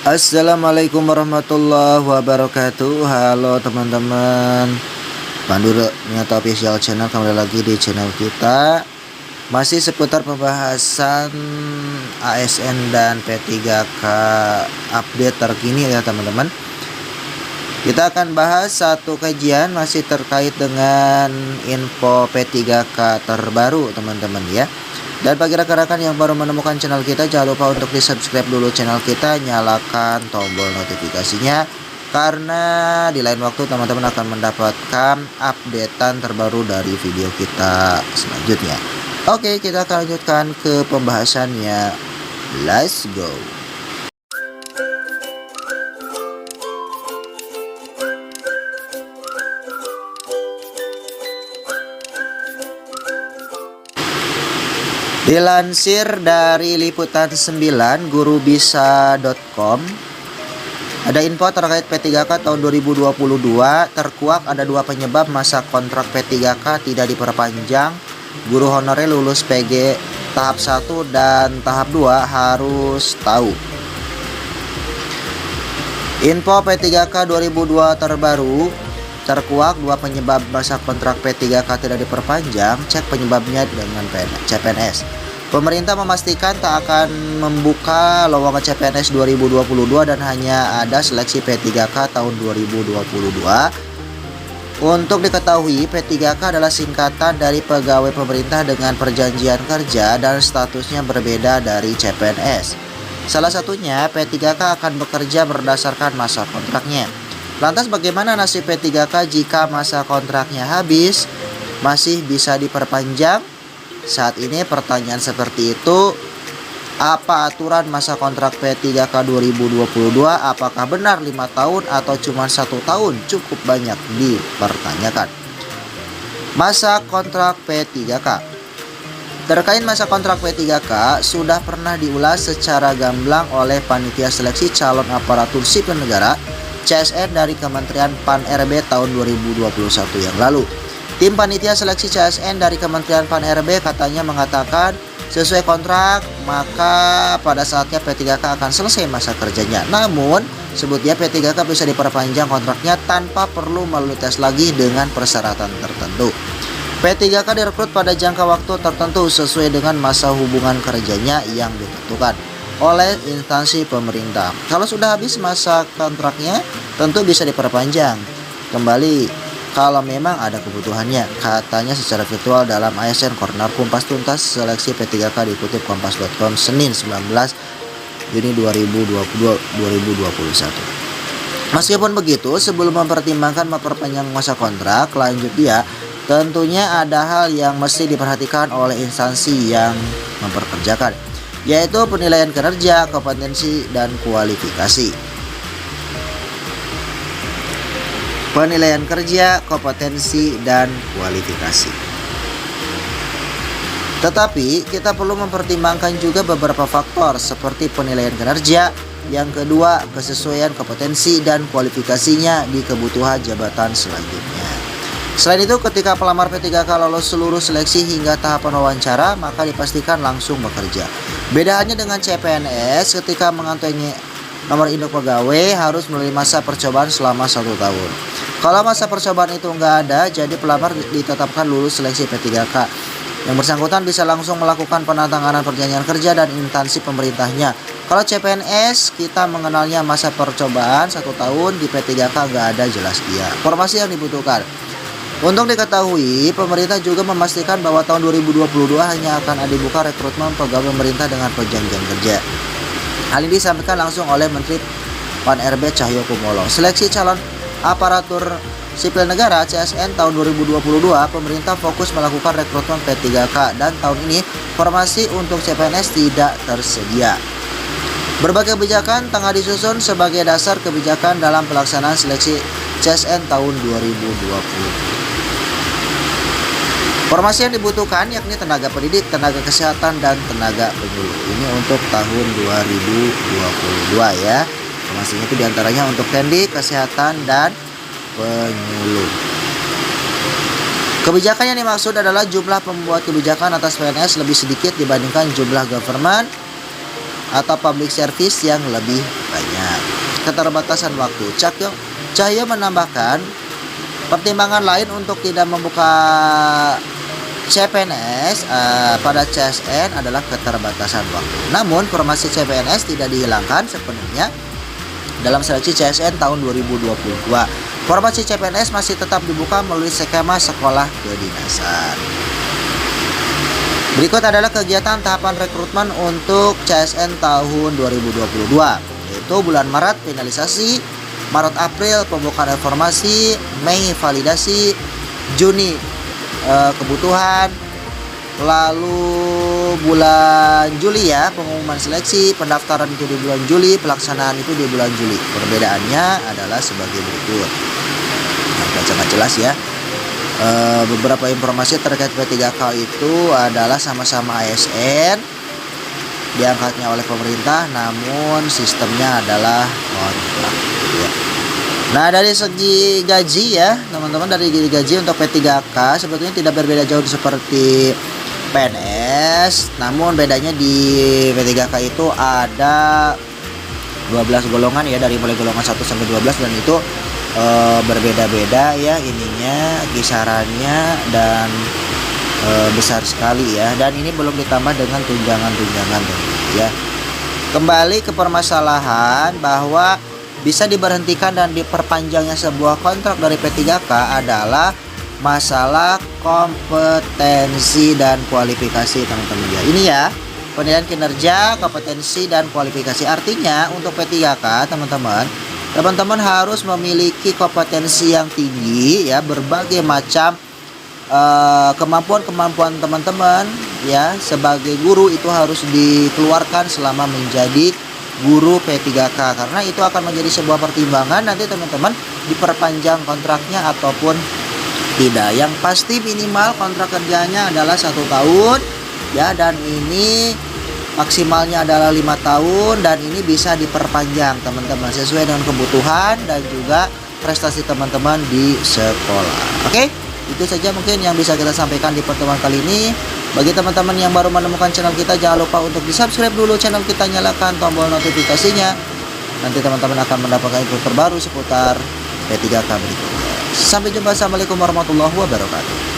Assalamualaikum warahmatullahi wabarakatuh. Halo teman-teman, Pandu Niata Official Channel, kembali lagi di channel kita. Masih seputar pembahasan ASN dan P3K update terkini ya teman-teman. Kita akan bahas satu kajian masih terkait dengan info P3K terbaru teman-teman ya. Dan bagi rekan-rekan yang baru menemukan channel kita, jangan lupa untuk di subscribe dulu channel kita, nyalakan tombol notifikasinya, karena di lain waktu teman-teman akan mendapatkan updatean terbaru dari video kita selanjutnya. Oke, kita akan lanjutkan ke pembahasannya. Let's go. Dilansir dari liputan 9 gurubisa.com, ada info terkait P3K tahun 2022. Terkuak ada dua penyebab masa kontrak P3K tidak diperpanjang. Guru honorer lulus PG tahap 1 dan tahap 2 harus tahu. Info P3K 2002 terbaru. Terkuak dua penyebab masa kontrak P3K tidak diperpanjang. Cek penyebabnya dengan CPNS. Pemerintah memastikan tak akan membuka lowongan CPNS 2022 dan hanya ada seleksi P3K tahun 2022. Untuk diketahui, P3K adalah singkatan dari pegawai pemerintah dengan perjanjian kerja dan statusnya berbeda dari CPNS. Salah satunya, P3K akan bekerja berdasarkan masa kontraknya. Lantas bagaimana nasib P3K jika masa kontraknya habis? Masih bisa diperpanjang? Saat ini pertanyaan seperti itu. Apa aturan masa kontrak P3K 2022? Apakah benar 5 tahun atau cuma 1 tahun? Cukup banyak dipertanyakan. Masa kontrak P3K. Terkait masa kontrak P3K sudah pernah diulas secara gamblang oleh Panitia Seleksi Calon Aparatur Sipil Negara CSN dari Kementerian Pan-RB tahun 2021 yang lalu. Tim Panitia Seleksi CSN dari Kementerian Pan-RB katanya mengatakan sesuai kontrak maka pada saatnya P3K akan selesai masa kerjanya. Namun sebutnya P3K bisa diperpanjang kontraknya tanpa perlu melalui tes lagi dengan persyaratan tertentu. P3K direkrut pada jangka waktu tertentu sesuai dengan masa hubungan kerjanya yang ditentukan oleh instansi pemerintah. Kalau sudah habis masa kontraknya, tentu bisa diperpanjang kembali kalau memang ada kebutuhannya, katanya secara virtual dalam ASN Corner Kumpas Tuntas Seleksi P3K, dikutip kompas.com Senin 19 Juni 2021. Meskipun begitu, sebelum mempertimbangkan memperpanjang masa kontrak lanjut dia, tentunya ada hal yang mesti diperhatikan oleh instansi yang memperkerjakan, yaitu penilaian kinerja, kompetensi, dan kualifikasi. Penilaian kerja, kompetensi, dan kualifikasi. Tetapi kita perlu mempertimbangkan juga beberapa faktor seperti penilaian kinerja, yang kedua kesesuaian kompetensi dan kualifikasinya di kebutuhan jabatan selanjutnya. Selain itu, ketika pelamar P3K lolos seluruh seleksi hingga tahapan wawancara, maka dipastikan langsung bekerja. Bedaannya dengan CPNS, ketika mengantongi nomor induk pegawai harus melalui masa percobaan selama 1 tahun. Kalau masa percobaan itu enggak ada, jadi pelamar ditetapkan lulus seleksi P3K. Yang bersangkutan bisa langsung melakukan penandatanganan perjanjian kerja dan instansi pemerintahnya. Kalau CPNS, kita mengenalnya masa percobaan 1 tahun, di P3K enggak ada jelas dia. Informasi yang dibutuhkan. Untuk diketahui, pemerintah juga memastikan bahwa tahun 2022 hanya akan dibuka rekrutmen pegawai pemerintah dengan perjanjian kerja. Hal ini disampaikan langsung oleh Menteri Pan-RB Cahyokumolo. Seleksi calon aparatur sipil negara CSN tahun 2022, pemerintah fokus melakukan rekrutmen P3K dan tahun ini formasi untuk CPNS tidak tersedia. Berbagai kebijakan tengah disusun sebagai dasar kebijakan dalam pelaksanaan seleksi CSN tahun 2020. Formasi yang dibutuhkan yakni tenaga pendidik, tenaga kesehatan, dan tenaga penyuluh. Ini untuk tahun 2022 ya. Formasinya itu diantaranya untuk pendidik, kesehatan, dan penyuluh. Kebijakan yang dimaksud adalah jumlah pembuat kebijakan atas PNS lebih sedikit dibandingkan jumlah government atau public service yang lebih banyak. keterbatasan waktu. Cahyo menambahkan pertimbangan lain untuk tidak membuka CPNS pada CSN adalah keterbatasan waktu. Namun formasi CPNS tidak dihilangkan sepenuhnya dalam seleksi CSN tahun 2022. Formasi CPNS masih tetap dibuka melalui skema sekolah kedinasan. Berikut adalah kegiatan tahapan rekrutmen untuk CSN tahun 2022, yaitu bulan Maret finalisasi, Maret April pembukaan informasi, Mei validasi, Juni kebutuhan, lalu bulan Juli ya pengumuman seleksi, pendaftaran itu di bulan Juli, pelaksanaan itu di bulan Juli. Perbedaannya adalah sebagai berikut. Nah, baca jelas ya. Beberapa informasi terkait P3K itu adalah sama-sama ASN, diangkatnya oleh pemerintah, namun sistemnya adalah kontrak. Ya. Nah, dari segi gaji ya teman-teman, dari gaji untuk P3K sebetulnya tidak berbeda jauh seperti PNS, namun bedanya di P3K itu ada 12 golongan ya, dari mulai golongan 1 sampai 12, dan itu berbeda-beda ya ininya, kisarannya, dan besar sekali ya, dan ini belum ditambah dengan tunjangan-tunjangan ya. Kembali ke permasalahan bahwa bisa diberhentikan dan diperpanjangnya sebuah kontrak dari P3K adalah masalah kompetensi dan kualifikasi teman-teman ya. Ini ya, penilaian kinerja, kompetensi, dan kualifikasi. Artinya untuk P3K teman-teman harus memiliki kompetensi yang tinggi ya, berbagai macam kemampuan teman-teman ya sebagai guru itu harus dikeluarkan selama menjadi guru P3K, karena itu akan menjadi sebuah pertimbangan nanti teman-teman diperpanjang kontraknya ataupun tidak. Yang pasti minimal kontrak kerjanya adalah 1 tahun ya, dan ini maksimalnya adalah 5 tahun, dan ini bisa diperpanjang teman-teman sesuai dengan kebutuhan dan juga prestasi teman-teman di sekolah. Oke, itu saja mungkin yang bisa kita sampaikan di pertemuan kali ini. Bagi teman-teman yang baru menemukan channel kita, jangan lupa untuk di-subscribe dulu channel kita, nyalakan tombol notifikasinya. Nanti teman-teman akan mendapatkan info terbaru seputar P3K berikutnya. Sampai jumpa. Assalamualaikum warahmatullahi wabarakatuh.